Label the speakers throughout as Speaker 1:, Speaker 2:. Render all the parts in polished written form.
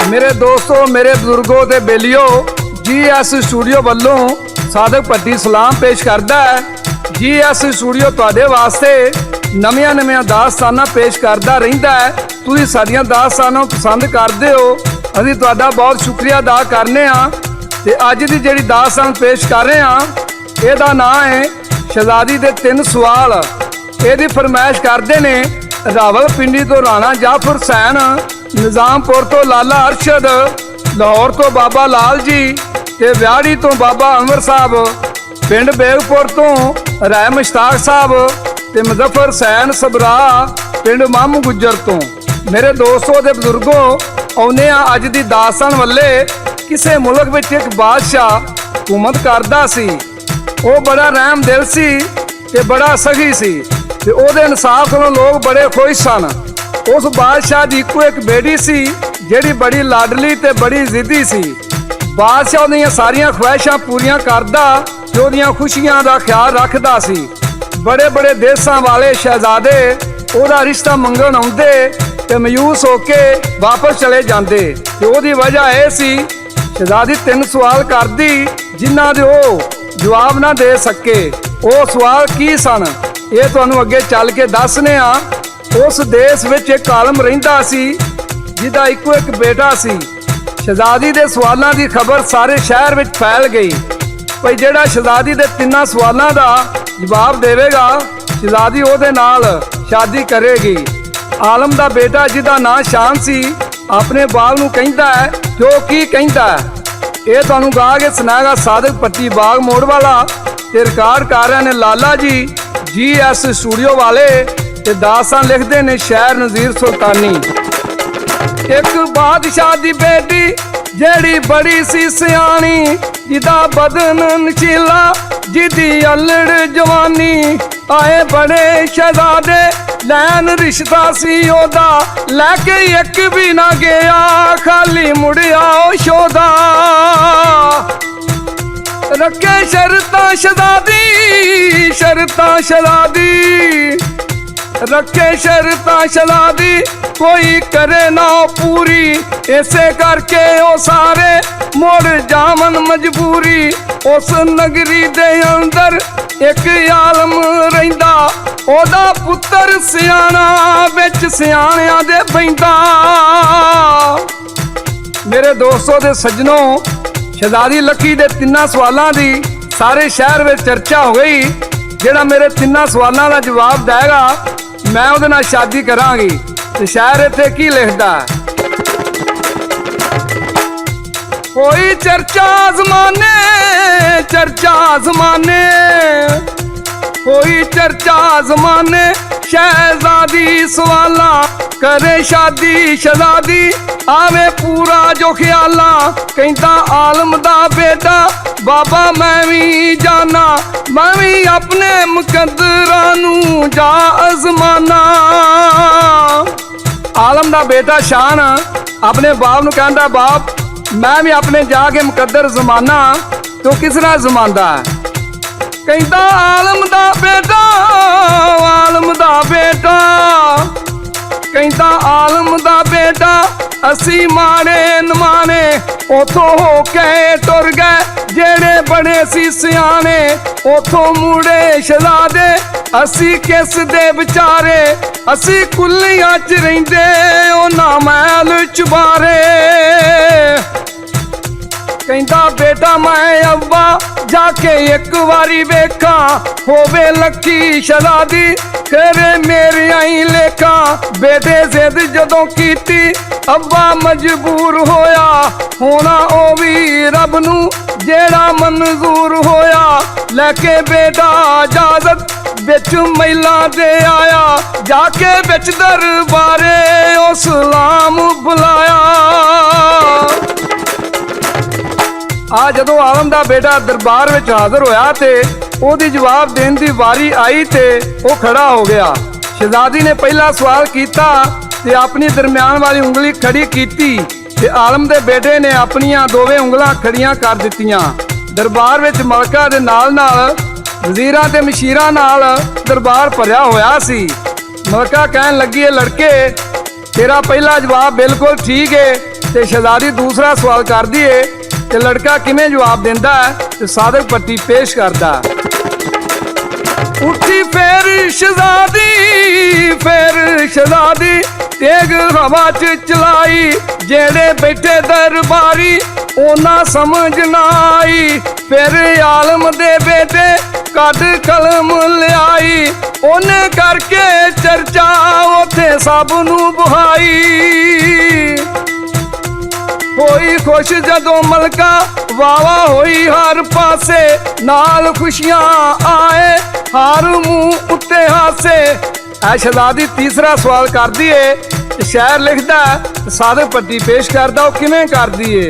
Speaker 1: मेरे दोस्तों, मेरे बुजुर्गों ते बेलियो, GS स्टूडियो वालों साधक भट्टी सलाम पेश करता है। GS स्टूडियो तुहाडे वास्ते नवीਆਂ नवीਆਂ दास्ताना पेश करता रहिंदा है। तुसीं साडीਆਂ दास्तानां पसंद करदे हो, असीं तुहाडा बहुत शुक्रिया अदा करने आ। ते अज दी जिहड़ी दास्तान पेश कर रहे हैं इहदा नाम है शहजादी दे 3 सवाल। इहदी फरमाइश करदे ने रावलपिंडी तो राणा जाफर हुसैन, निजामपुर तो लाला अरशद, लाहौर तो बाबा लाल जी, ते व्याड़ी तो बाबा अनवर साहब, पिंड बेगपुर तो राय मुश्ताक साहब, ते मुजफ्फर हुसैन सबरा पिंड मामू गुज्जर तो। मेरे दोस्तों ते बुजुर्गों, आउने अज दी दास्तान वल्ले। किसी मुल्क में एक बादशाह हुकूमत करदा सी। वो बड़ा रहम दिल सी ते बड़ा सखी सी ते ओहदे इंसाफ नाल लोग बड़े खुश सन। उस बादशाह दी इक्को एक बेटी सी जिहड़ी बड़ी लाडली ते बड़ी जिद्दी सी। बादशाह उहदियां सारियां ख्वाहिशां पूरियां करदा ते उहदियां खुशियां दा ख्याल रखदा सी। बड़े बड़े देसां वाले शहजादे ओहदा रिश्ता मंगण आउंदे ते मायूस होके वापस चले जांदे। ते ओहदी वजह यह सी शहजादी 3 सवाल करदी जिन्हां दे ओ जवाब ना दे सके। वो सवाल की सन ये तुहानूं अगे चल के दसने आ। उस देश विच एक आलम रहिंदा सी जिहदा इक्को एक बेटा सी। शहजादी दे सवालों की खबर सारे शहर विच फैल गई भई जिहड़ा शहजादी दे 3 सवालों का जवाब देवेगा शहजादी ओहदे नाल शादी करेगी। आलम दा बेटा जिहदा नाम शान सी अपने बाग नूं कहिंदा है जो की कहिंदा है ये तुहानूं गा के सुनाएगा साधक भट्टी बाग मोड़ वाला। ते रिकॉर्ड कर रहे ने लाला जी GS स्टूडियो वाले। ते दास्तान लिखते ने शहर नज़ीर सुल्तानी। एक बादशाह दी बेटी जेड़ी बड़ी सी सियाणी, जिदा बदन नशीला जिदी अल्लड़ जवानी। आए बड़े शहजादे लैन रिश्ता सी ओदा, लैके एक भी ना गया खाली मुड़िया ओ शोदा। रखे शर्तां शहजादी, शर्तां शहजादी, रखे शर्तां शहजादी, कोई करे ना पूरी। ऐसे करके ओ सारे मुड़ जावन मजबूरी। उस नगरी दे अंदर एक आलम रहिंदा, ओदा पुत्तर सियाणा विच सियाणियां दे बैंदा। मेरे दोस्तों दे सज्जनों, शहजादी लकी दे 3 सवालों की सारे शहर में चर्चा हो गई। जिहड़ा मेरे 3 सवालों का जवाब देगा मैं उहदे नाल शादी करांगी। ते शायर इत्थे की लिखदा है, कोई चर्चा ज़माने, चर्चा ज़माने, कोई चर्चा ज़माने, शहजादी सवाला करे शादी शहजादी। आवे पूरा जो ख्याला कहता आलम दा बेटा, बाबा मैं भी जाना, मैं भी अपने मुकद्दरां नूं जा अज़माना। आलम दा बेटा शान अपने बाप नूं कहंदा, बाप मैं भी अपने जाके मुकद्दर जमाना। तो किस तरह जमांदा है? कहता आलम दा बेटा, आलम दा बेटा, कहता आलम दा बेटा, असी माड़े नमाने उथों हो के टुर गए जेड़े बड़े सी सियाने। उथों मुड़े शहजादे असी किस दे विचारे, असी कुलियां च रहिंदे उन्हां महल चुबारे। कहता बेटा मैं अब्बा जाके एक बारी वेखा, होवे लकी शहजादी करे मेरी आई लेखा। बेटे जिद जदों कीती अब्बा मजबूर होया, होना ओ भी रब नूं जेड़ा मंजूर होया। लैके बेटा इजाजत बिच महिला दे आया, जाके बिच दरबारे ओ सलाम बुलाया। आ जदों आलम दा बेटा दरबार विच हाज़र होया ते ओहदी जवाब देने की वारी आई ते वो खड़ा हो गया। शहजादी ने पहला सवाल किया ते अपनी दरम्यान वाली उंगली खड़ी की ते आलम दे बेटे ने अपनियां दोवें उंगलां खड़ियां कर दित्तियां। दरबार विच मलका दे नाल नाल वजीरां ते मशीरां नाल दरबार भरिया होया सी। मलका कहन लगी, लड़के तेरा पहला जवाब बिल्कुल ठीक है, ਤੇ ਸ਼ਹਿਜ਼ਾਦੀ ਦੂਸਰਾ ਸਵਾਲ ਕਰਦੀ ਏ ਤੇ ਲੜਕਾ ਕਿਵੇਂ ਜਵਾਬ ਦਿੰਦਾ ਹੈ ਤੇ ਸਾਧਕ ਪੱਟੀ ਪੇਸ਼ ਕਰਦਾ। ਉੱਠੀ ਫੇਰ ਸ਼ਹਿਜ਼ਾਦੀ ਤੇਗ ਹਵਾ ਚ ਚਲਾਈ, ਜਿਹੜੇ ਬੈਠੇ ਦਰਬਾਰੀ ਉਹਨਾਂ ਸਮਝ ਨਾ ਆਈ। ਫਿਰ ਆਲਮ ਦੇ ਬੇਟੇ ਕੱਢ ਕਲਮ ਲਿਆਈ, ਉਹਨੇ ਕਰਕੇ ਚਰਚਾ ਉੱਥੇ ਸਭ ਨੂੰ ਬੁਹਾਈ। ਹੋਈ ਖੁਸ਼ ਜਦੋਂ ਮਲਕਾ ਵਾਵਾ ਹੋਈ ਹਰ ਪਾਸੇ, ਨਾਲ ਖੁਸ਼ੀਆਂ ਆਏ ਹਰ ਮੂੰਹ ਉੱਤੇ ਹਾਸੇ। ਐ ਸ਼ਹਿਜ਼ਾਦੀ ਤੀਸਰਾ ਸਵਾਲ ਕਰਦੀ ਏ ਤੇ ਸ਼ਾਇਰ ਲਿਖਦਾ ਸਾਧਕ ਪੱਟੀ ਪੇਸ਼ ਕਰਦਾ। ਉਹ ਕਿਵੇਂ ਕਰਦੀ ਏ?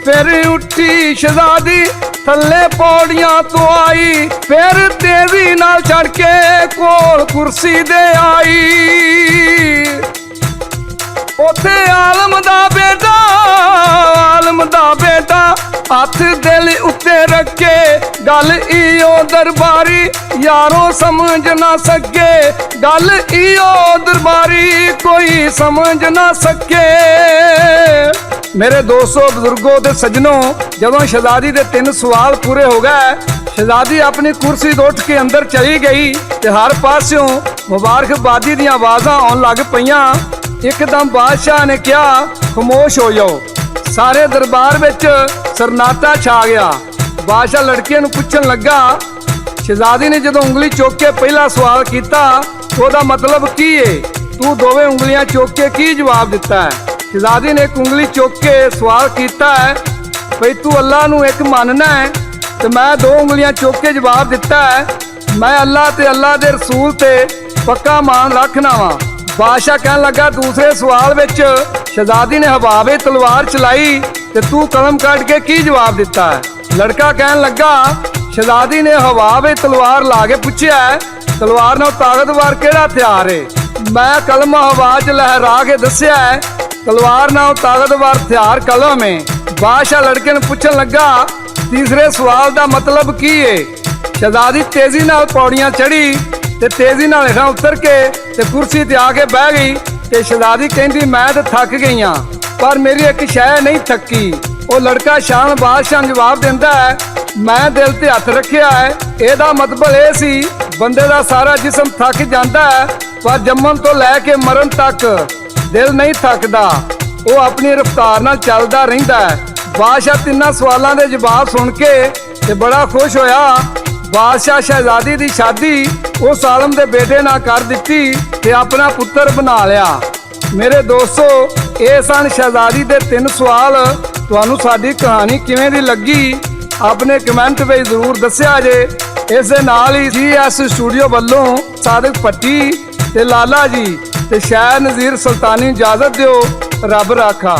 Speaker 1: ਫਿਰ ਉੱਠੀ ਸ਼ਹਿਜ਼ਾਦੀ ਥੱਲੇ ਪੌੜੀਆਂ ਤੋਂ ਆਈ, ਫਿਰ ਤੇਜ਼ੀ ਨਾਲ ਚੜ ਕੇ ਕੋਲ ਕੁਰਸੀ ਦੇ ਆਈ। ਉੱਥੇ ਆਲਮ ਦਾ ਬੇਟਾ ਹੱਥ ਦਿਲ ਉੱਤੇ ਰੱਖੇ, ਗੱਲ ਈਓ ਦਰਬਾਰੀ ਯਾਰੋ ਸਮਝ ਨਾ ਸਕੇ, ਗੱਲ ਈਓ ਦਰਬਾਰੀ ਕੋਈ ਸਮਝ ਨਾ ਸਕੇ। ਮੇਰੇ ਦੋਸਤੋ, ਬਜ਼ੁਰਗੋ ਤੇ ਸੱਜਣੋ, ਜਦੋਂ ਸ਼ਹਿਜ਼ਾਦੀ ਦੇ 3 ਸਵਾਲ ਪੂਰੇ ਹੋ ਗਏ, ਸ਼ਹਿਜ਼ਾਦੀ ਆਪਣੀ ਕੁਰਸੀ ਤੋਂ ਉੱਠ ਕੇ ਅੰਦਰ ਚਲੀ ਗਈ ਤੇ ਹਰ ਪਾਸਿਓਂ ਮੁਬਾਰਕਬਾਦੀ ਦੀਆਂ ਆਵਾਜ਼ਾਂ ਆਉਣ ਲੱਗ ਪਈਆਂ। ਇੱਕਦਮ ਬਾਦਸ਼ਾਹ ਨੇ ਕਿਹਾ, ਖਾਮੋਸ਼ ਹੋ ਜਾਓ। ਸਾਰੇ ਦਰਬਾਰ ਵਿੱਚ ਸਰਨਾਟਾ ਛਾ ਗਿਆ। ਬਾਦਸ਼ਾਹ ਲੜਕੀਆਂ ਨੂੰ ਪੁੱਛਣ ਲੱਗਾ, ਸ਼ਹਿਜ਼ਾਦੀ ਨੇ ਜਦੋਂ ਉਂਗਲੀ ਚੁੱਕ ਕੇ ਪਹਿਲਾ ਸਵਾਲ ਕੀਤਾ ਉਹਦਾ ਮਤਲਬ ਕੀ ਏ? ਤੂੰ ਦੋਵੇਂ ਉਂਗਲੀਆਂ ਚੁੱਕ ਕੇ ਕੀ ਜਵਾਬ ਦਿੱਤਾ ਹੈ? ਸ਼ਹਿਜ਼ਾਦੀ ਨੇ ਇੱਕ ਉਂਗਲੀ ਚੁੱਕ ਕੇ ਸਵਾਲ ਕੀਤਾ ਹੈ ਭਈ ਤੂੰ ਅੱਲਾ ਨੂੰ ਇੱਕ ਮੰਨਣਾ ਹੈ, ਤੇ ਮੈਂ 2 ਉਂਗਲੀਆਂ ਚੁੱਕ ਕੇ ਜਵਾਬ ਦਿੱਤਾ ਹੈ ਮੈਂ ਅੱਲਾ ਤੇ ਅੱਲਾ ਦੇ ਰਸੂਲ ਤੇ ਪੱਕਾ ਮਾਨ ਰੱਖਣਾ ਵਾਂ। ਬਾਦਸ਼ਾਹ ਕਹਿਣ ਲੱਗਾ, ਦੂਸਰੇ ਸਵਾਲ ਵਿੱਚ ਸ਼ਹਿਜ਼ਾਦੀ ਨੇ ਹਵਾ ਵਿੱਚ ਤਲਵਾਰ ਚਲਾਈ ਤੇ ਤੂੰ ਕਲਮ ਕੱਢ ਕੇ ਕੀ ਜਵਾਬ ਦਿੱਤਾ ਹੈ? ਲੜਕਾ ਕਹਿਣ ਲੱਗਾ, ਸ਼ਹਿਜ਼ਾਦੀ ਨੇ ਹਵਾ ਵਿੱਚ ਤਲਵਾਰ ਲਾ ਕੇ ਪੁੱਛਿਆ, ਤਲਵਾਰ ਨਾਲ ਤਾਕਤਵਰ ਕਿਹੜਾ ਹਥਿਆਰ ਏ? ਮੈਂ ਕਲਮ ਹਵਾ 'ਚ ਲਹਿਰਾ ਕੇ ਦੱਸਿਆ, ਤਲਵਾਰ ਨਾਲ ਤਾਕਤਵਰ ਹਥਿਆਰ ਕਲਮ ਏ। ਬਾਦਸ਼ਾਹ ਲੜਕੇ ਨੂੰ ਪੁੱਛਣ ਲੱਗਾ, ਤੀਸਰੇ ਸਵਾਲ ਦਾ ਮਤਲਬ ਕੀ ਏ? ਸ਼ਹਿਜ਼ਾਦੀ ਤੇਜ਼ੀ ਨਾਲ ਪੌੜੀਆਂ ਚੜੀ ਤੇ ਤੇਜ਼ੀ ਨਾਲ ਹੇਠਾਂ ਉਤਰ ਕੇ ਤੇ ਕੁਰਸੀ ਤੇ ਆ ਕੇ ਬਹਿ ਗਈ। ਤੇ ਸ਼ਹਿਜ਼ਾਦੀ ਕਹਿੰਦੀ, ਮੈਂ ਤਾਂ ਥੱਕ ਗਈ ਹਾਂ ਪਰ ਮੇਰੀ ਇੱਕ ਸ਼ੈ ਨਹੀਂ ਥੱਕੀ। ਉਹ ਲੜਕਾ ਸ਼ਾਨ ਬਾਦਸ਼ਾਹ ਨੂੰ ਜਵਾਬ ਦਿੰਦਾ ਹੈ, ਮੈਂ ਦਿਲ ਤੇ ਹੱਥ ਰੱਖਿਆ ਹੈ। ਇਹਦਾ ਮਤਲਬ ਇਹ ਸੀ ਬੰਦੇ ਦਾ ਸਾਰਾ ਜਿਸਮ ਥੱਕ ਜਾਂਦਾ ਹੈ ਪਰ ਜੰਮਣ ਤੋਂ ਲੈ ਕੇ ਮਰਨ ਤੱਕ ਦਿਲ ਨਹੀਂ ਥੱਕਦਾ, ਉਹ ਆਪਣੀ ਰਫ਼ਤਾਰ ਨਾਲ ਚੱਲਦਾ ਰਹਿੰਦਾ ਹੈ। ਬਾਦਸ਼ਾਹ 3 ਸਵਾਲਾਂ ਦੇ ਜਵਾਬ ਸੁਣ ਕੇ ਤੇ ਬੜਾ ਖੁਸ਼ ਹੋਇਆ। ਬਾਦਸ਼ਾਹ ਸ਼ਹਿਜ਼ਾਦੀ ਦੀ ਸ਼ਾਦੀ ਉਸ ਆਲਮ ਦੇ ਬੇਟੇ ਨਾਲ ਕਰ ਦਿੱਤੀ ਤੇ ਆਪਣਾ ਪੁੱਤਰ ਬਣਾ ਲਿਆ। ਮੇਰੇ ਦੋਸਤੋ, ਇਹ ਸਨ ਸ਼ਹਿਜ਼ਾਦੀ ਦੇ 3 ਸਵਾਲ। ਤੁਹਾਨੂੰ ਸਾਡੀ ਕਹਾਣੀ ਕਿਵੇਂ ਦੀ ਲੱਗੀ ਆਪਣੇ ਕਮੈਂਟ ਵਿੱਚ ਜ਼ਰੂਰ ਦੱਸਿਆ ਜੇ। ਇਸ ਦੇ ਨਾਲ ਹੀ GS ਸਟੂਡੀਓ ਵੱਲੋਂ ਸਾਦਕ ਪੱਟੀ ਤੇ ਲਾਲਾ ਜੀ ਤੇ ਸ਼ਾਇਰ ਨਜ਼ੀਰ ਸੁਲਤਾਨੀ ਇਜਾਜ਼ਤ ਦਿਓ। ਰੱਬ ਰਾਖਾ।